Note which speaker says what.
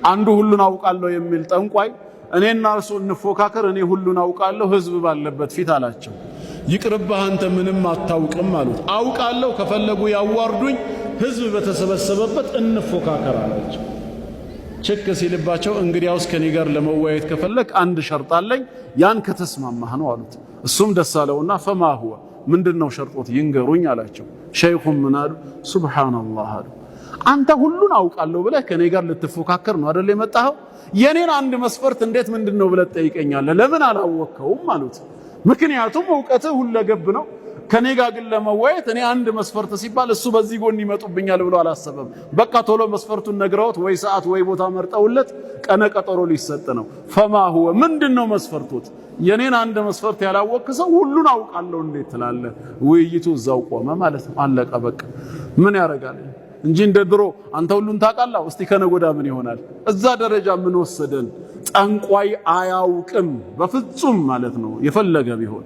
Speaker 1: አንዱ ሁሉን አውቃለሁ የሚል ጠንቋይ እኔና እርሱ እንፎካከር እኔ ሁሉን አውቃለሁ ህዝብ ባለበት ፊት አላቸው። ይቅርብህ አንተ ምንም አታውቅም አሉት። አውቃለሁ ከፈለጉ ያዋርዱኝ ህዝብ በተሰበሰበበት እንፎካከር አላቸው። ቸክ ሲልባቸው እንግዲያውስ ከኔ ጋር ለመወያየት ከፈለክ አንድ ሸርጥ አለኝ ያን ከተስማማህ ነው አሉት። እሱም ደስ አለውና ፈማ ሁወ ምንድነው ሸርጦት ይንገሩኝ አላቸው። ሸይኹም ምን አሉ? ሱብሃንአላህ አሉ። አንተ ሁሉን አውቃለሁ ብለህ ከኔ ጋር ልትፎካከር ነው አይደል የመጣኸው? የኔን አንድ መስፈርት እንዴት ምንድነው ብለህ ትጠይቀኛለህ? ለምን አላወቅከውም አሉት። ምክንያቱም ዕውቀትህ ሁለገብ ነው። ከኔ ጋር ግን ለመወያየት እኔ አንድ መስፈርት ሲባል እሱ በዚህ ጎን ይመጡብኛል ብሎ አላሰበም። በቃ ቶሎ መስፈርቱን ነግረውት ወይ ሰዓት ወይ ቦታ መርጠውለት ቀነ ቀጠሮ ሊሰጥ ነው። ፈማ ሁወ ምንድነው መስፈርቶት? የኔን አንድ መስፈርት ያላወቅክ ሰው ሁሉን አውቃለሁ እንዴት ትላለህ? ውይይቱ እዛው ቆመ ማለት ነው። አለቀ በቃ። ምን ያረጋል እንጂ እንደ ድሮ አንተ ሁሉን ታውቃለህ እስቲ ከነጎዳ ምን ይሆናል? እዛ ደረጃ ምን ወሰደን? ጠንቋይ አያውቅም በፍጹም ማለት ነው የፈለገ ቢሆን